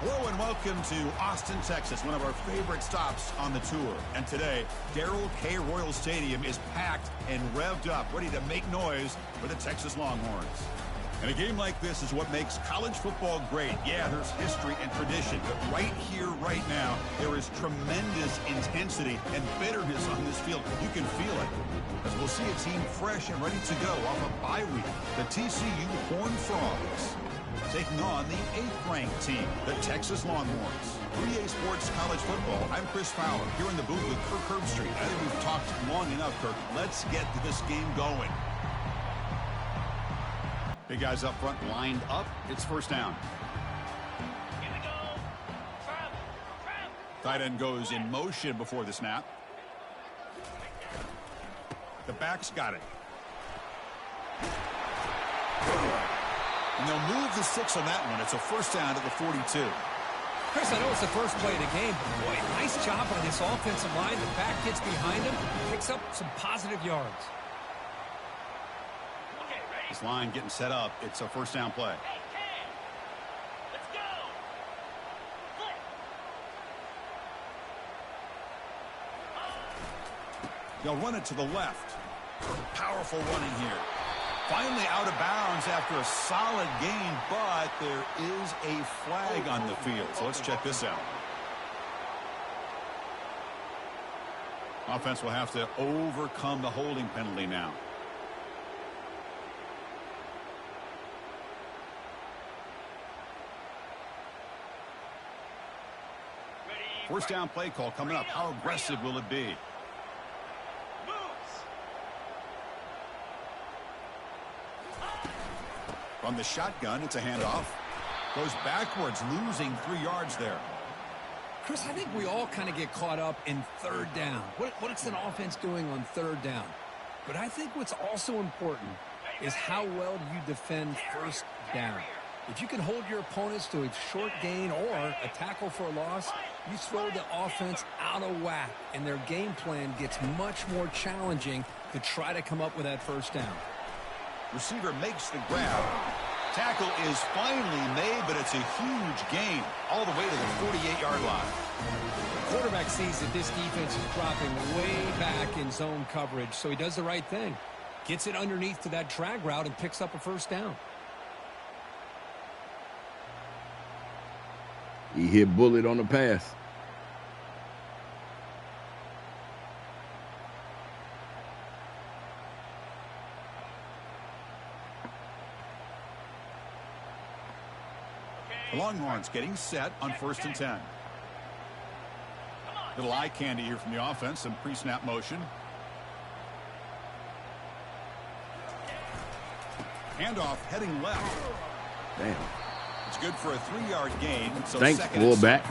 Hello and welcome to Austin, Texas, one of our favorite stops on the tour. And today, Darrell K. Royal Stadium is packed and revved up, ready to make noise for the Texas Longhorns. And a game like this is what makes college football great. Yeah, there's history and tradition, but right here, right now, there is tremendous intensity and bitterness on this field. You can feel it, as we'll see a team fresh and ready to go off a bye week. The TCU Horned Frogs taking on the 8th-ranked team, the Texas Longhorns. 3A Sports College Football. I'm Chris Fowler, here in the booth with Kirk Herbstreit. I think we've talked long enough, Kirk. Let's get this game going. Big guys up front lined up. It's first down. Here we go. Travel. Tight end goes in motion before the snap. The back's got it. And they'll move the 6 on that one. It's a first down at the 42. Chris, I know it's the first play of the game, but boy, nice job by this offensive line. The back gets behind him, picks up some positive yards. Okay, ready? This line getting set up. It's a first down play. Hey, Cam. Let's go. Flip. They'll run it to the left. Powerful running here. Finally out of bounds after a solid gain, but there is a flag on the field. So let's check this out. Offense will have to overcome the holding penalty now. First down play call coming up. How aggressive will it be? From the shotgun, it's a handoff. Goes backwards, losing 3 yards there. Chris, I think we all kind of get caught up in third down. What's an offense doing on third down? But I think what's also important is how well you defend first down. If you can hold your opponents to a short gain or a tackle for a loss, you throw the offense out of whack, and their game plan gets much more challenging to try to come up with that first down. Receiver makes the grab. Tackle is finally made, but it's a huge gain all the way to the 48-yard line. The quarterback sees that this defense is dropping way back in zone coverage, so he does the right thing. Gets it underneath to that drag route and picks up a first down. He hit Bullet on the pass. The Longhorns getting set on 1st and 10. Little eye candy here from the offense. Some pre-snap motion. Handoff heading left. Damn. It's good for a 3-yard gain. So thanks, fullback.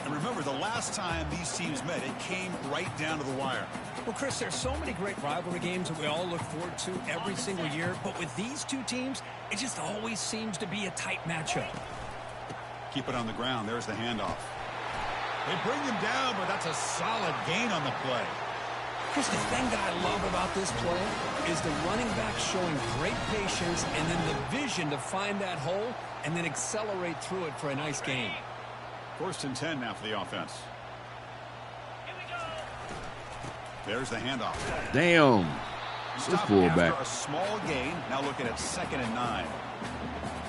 And remember, the last time these teams met, it came right down to the wire. Well, Chris, there's so many great rivalry games that we all look forward to every single year. But with these two teams, it just always seems to be a tight matchup. Keep it on the ground. There's the handoff. They bring him down, but that's a solid gain on the play. Chris, the thing that I love about this play is the running back showing great patience and then the vision to find that hole and then accelerate through it for a nice gain. 1st and 10 now for the offense. Here we go. There's the handoff. Damn. This fullback. After a small gain. Now looking at 2nd and 9.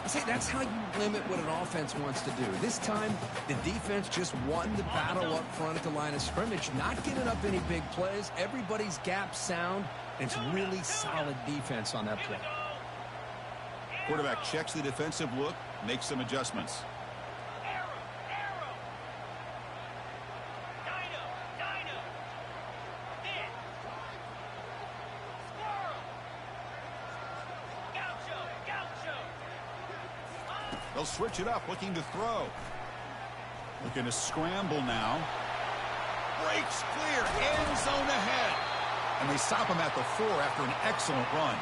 See, that's how you limit what an offense wants to do. This time, the defense just won the battle up front at the line of scrimmage, not giving up any big plays. Everybody's gap sound. And it's really solid defense on that play. Quarterback checks the defensive look, makes some adjustments. They'll switch it up, looking to throw. Looking to scramble now. Breaks clear, end zone ahead. And they stop him at the 4 after an excellent run.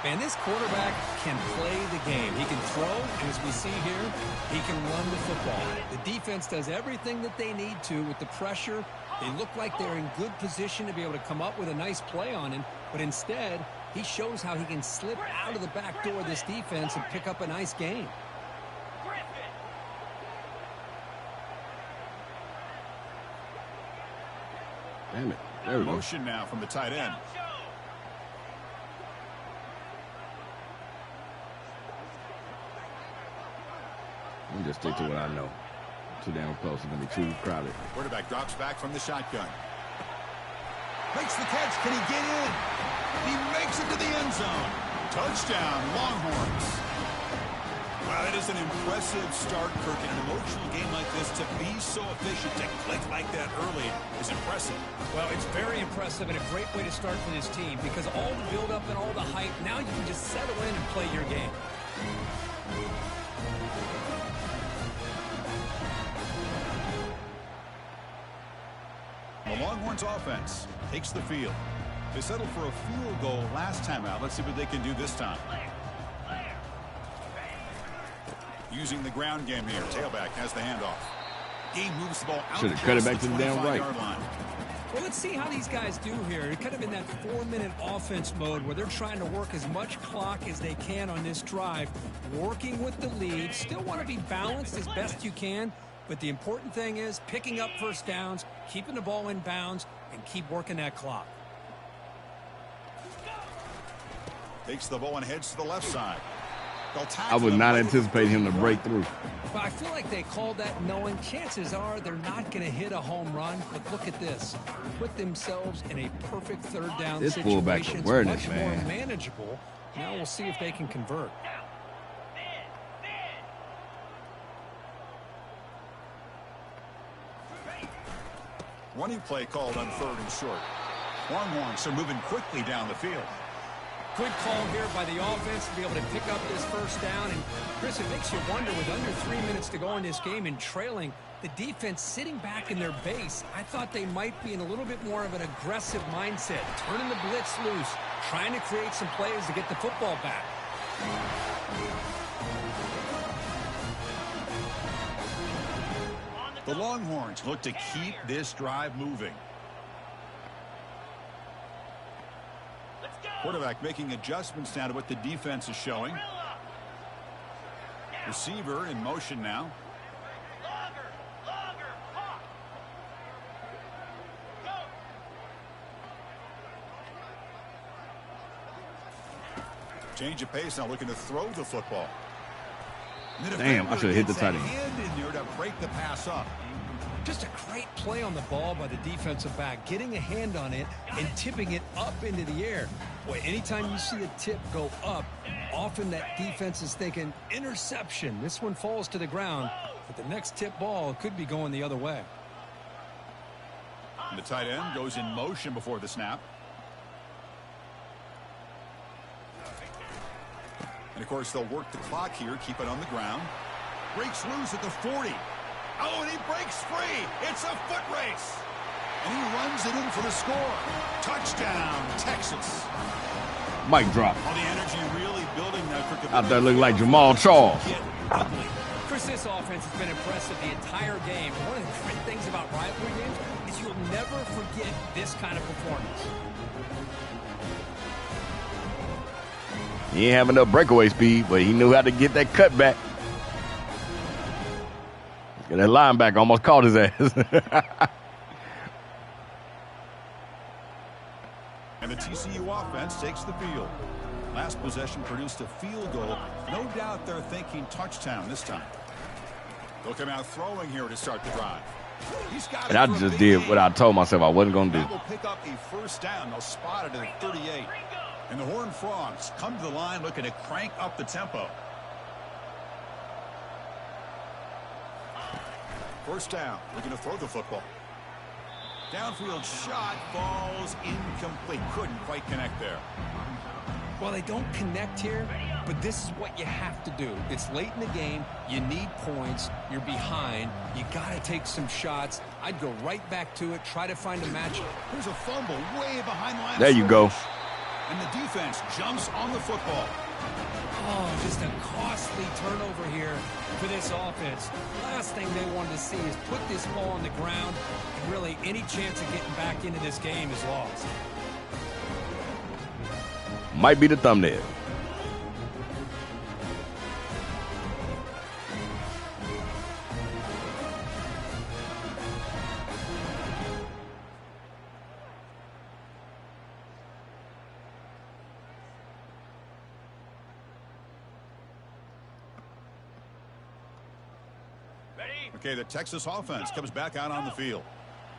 Man, this quarterback can play the game. He can throw, and as we see here, he can run the football. The defense does everything that they need to with the pressure. They look like they're in good position to be able to come up with a nice play on him, but instead, he shows how he can slip out of the back door of this defense and pick up a nice gain. Damn it. There we go. Motion now from the tight end. Let me just stick to what I know. Too damn close. It's going to be too crowded. Quarterback drops back from the shotgun. Makes the catch. Can he get in? He makes it to the end zone. Touchdown, Longhorns. Wow, that is an impressive start, Kirk. In an emotional game like this, to be so efficient, to click like that early is impressive. Well, it's very impressive and a great way to start for this team because all the build-up and all the hype, now you can just settle in and play your game. The Longhorns offense takes the field. They settled for a field goal last time out. Let's see what they can do this time. Using the ground game here. Tailback has the handoff. Game moves the ball out. Should have cut it back to the damn right. Well, let's see how these guys do here. They're kind of in that 4-minute offense mode where they're trying to work as much clock as they can on this drive, working with the lead. Still want to be balanced as best you can, but the important thing is picking up first downs, keeping the ball in bounds, and keep working that clock. Takes the ball and heads to the left side. I was not anticipating him to break through. Well, I feel like they called that knowing chances are they're not going to hit a home run. But look at this. Put themselves in a perfect third down This situation. fullback awareness, much man. more manageable. Now we'll see if they can convert. Running play called on 3rd and short. Longhorns are moving quickly down the field. Good call here by the offense to be able to pick up this first down. And, Chris, it makes you wonder, with under 3 minutes to go in this game and trailing, the defense sitting back in their base, I thought they might be in a little bit more of an aggressive mindset, turning the blitz loose, trying to create some plays to get the football back. The Longhorns look to keep this drive moving. Quarterback making adjustments now to what the defense is showing. Receiver in motion now. Change of pace now, looking to throw the football. Damn, I should have hit the tight end. Hand in there to break the pass up. Just a great play on the ball by the defensive back, getting a hand on it and tipping it up into the air. Boy, anytime you see a tip go up, often that defense is thinking interception. This one falls to the ground, but the next tip ball could be going the other way. And the tight end goes in motion before the snap. And, of course, they'll work the clock here, keep it on the ground. Breaks loose at the 40. Oh, and he breaks free. It's a foot race. And he runs it in for the score. Touchdown, Texas. Mic drop. All the energy really building now. Out there looking like Jamal Charles. Chris, this offense has been impressive the entire game. One of the great things about rivalry games is you'll never forget this kind of performance. He ain't have enough breakaway speed, but he knew how to get that cutback. That linebacker almost caught his ass. And the TCU offense takes the field. Last possession produced a field goal. No doubt they're thinking touchdown this time. They'll come out throwing here to start the drive. He's got And I just did what I told myself I wasn't going to do. That will pick up a first down. They'll spot it at 38. And the Horned Frogs come to the line looking to crank up the tempo. First down, looking to throw the football. Downfield shot falls incomplete. Couldn't quite connect there. Well, they don't connect here, but this is what you have to do. It's late in the game. You need points. You're behind. You got to take some shots. I'd go right back to it, try to find a match. There's a fumble way behind the line. There you go. And the defense jumps on the football. Oh, just a costly turnover here for this offense. Last thing they wanted to see is put this ball on the ground, and really any chance of getting back into this game is lost. Might be the thumbnail. Ready? Okay, the Texas offense comes back out on the field.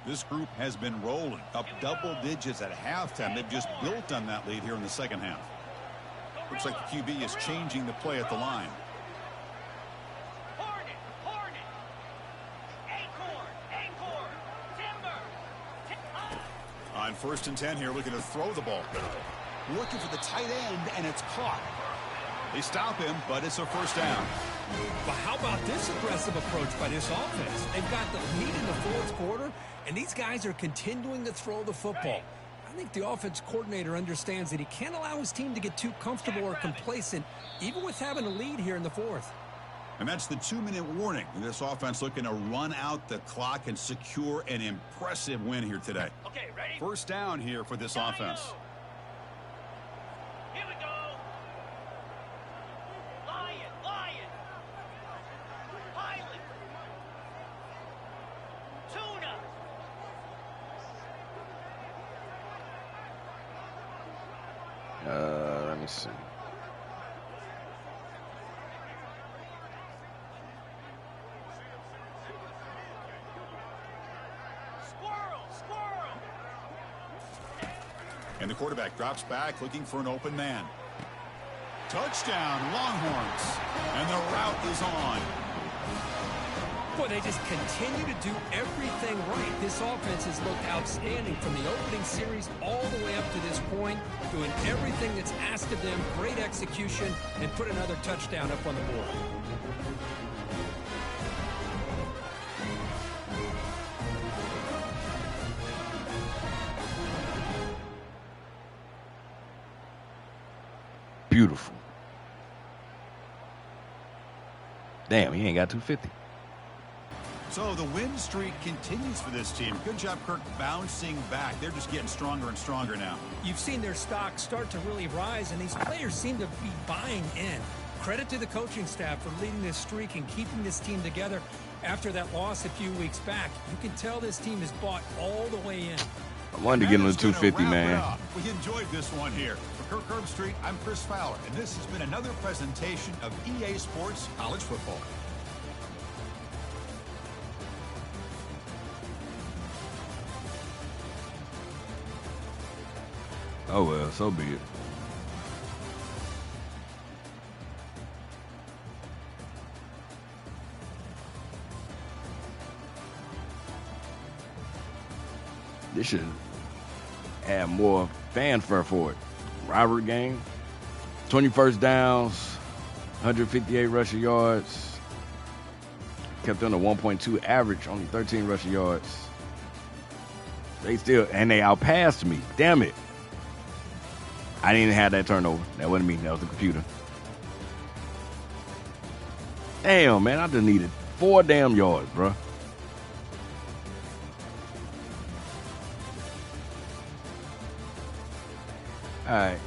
This group has been rolling up double digits at halftime. They've just built on that lead here in the second half. Looks like the QB is changing the play at the line. Hornet, Hornet. Acorn, Timber. On 1st and 10 here, looking to throw the ball. Looking for the tight end, and it's caught. They stop him, but it's a first down. But how about this aggressive approach by this offense? They've got the lead in the fourth quarter, and these guys are continuing to throw the football. I think the offense coordinator understands that he can't allow his team to get too comfortable or complacent, even with having a lead here in the fourth. And that's the 2-minute warning. This offense looking to run out the clock and secure an impressive win here today. Okay, ready? First down here for this offense. Here we go. Lion. Pilot. Tuna. Let me see. Squirrel. And the quarterback drops back looking for an open man. Touchdown, Longhorns. And the route is on. Boy, they just continue to do everything right. This offense has looked outstanding from the opening series all the way up to this point, doing everything that's asked of them, great execution, and put another touchdown up on the board. Beautiful. Damn, he ain't got 250. So the win streak continues for this team. Good job, Kirk, bouncing back. They're just getting stronger and stronger now. You've seen their stock start to really rise, and these players seem to be buying in. Credit to the coaching staff for leading this streak and keeping this team together after that loss a few weeks back. You can tell this team is bought all the way in. I wanted to get him to 250, man. We enjoyed this one here. For Kirk Herbstreit, I'm Chris Fowler, and this has been another presentation of EA Sports College Football. Oh, well, so be it. This should add more fanfare for it. Rivalry game, 21st downs, 158 rushing yards. Kept on a 1.2 average, only 13 rushing yards. They outpassed me. Damn it. I didn't have that turnover. That wasn't me. That was the computer. Damn, man. I just needed 4 damn yards, bro. All right.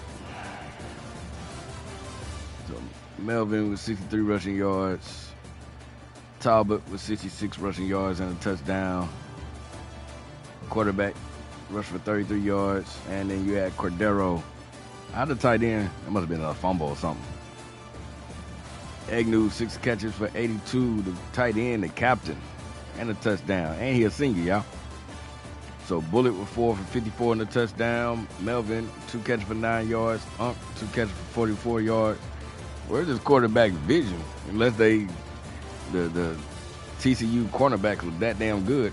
So Melvin with 63 rushing yards. Talbot with 66 rushing yards and a touchdown. Quarterback rushed for 33 yards. And then you had Cordero. Out of tight end, it must have been a fumble or something. Agnew, 6 catches for 82. The tight end, the captain, and a touchdown. And he a senior, y'all. So Bullet with 4 for 54 and a touchdown. Melvin, 2 catches for 9 yards. 2 catches for 44 yards. Where's this quarterback vision? Unless the TCU cornerbacks was that damn good.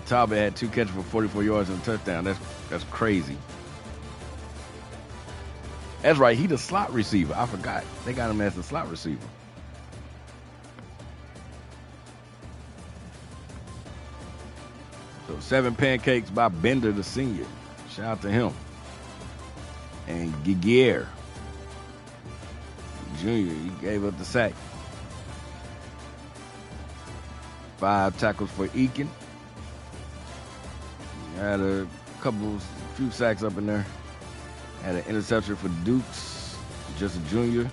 Talbot had 2 catches for 44 yards and a touchdown. That's crazy. That's right, he the slot receiver. I forgot. They got him as the slot receiver. So 7 pancakes by Bender, the senior. Shout out to him. And Gigier, junior, he gave up the sack. 5 tackles for Eakin. Had a few sacks up in there. Had an interception for Dukes, just a junior.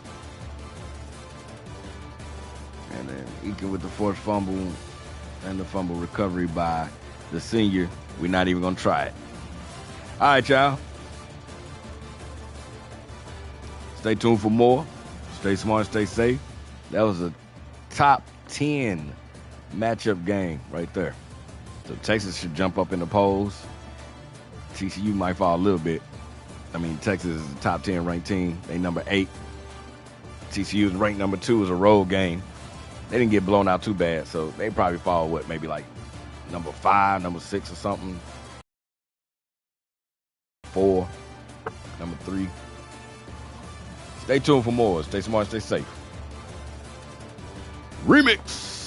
And then Eakin with the forced fumble and the fumble recovery by the senior. We're not even going to try it. All right, y'all. Stay tuned for more. Stay smart, stay safe. That was a top 10 matchup game right there. So Texas should jump up in the polls. TCU might fall a little bit. I mean, Texas is a top 10 ranked team. They number 8. TCU is ranked number 2 as a road game. They didn't get blown out too bad, so they probably fall, maybe like number 5, number 6 or something. 4, number 3. Stay tuned for more. Stay smart, stay safe. Remix.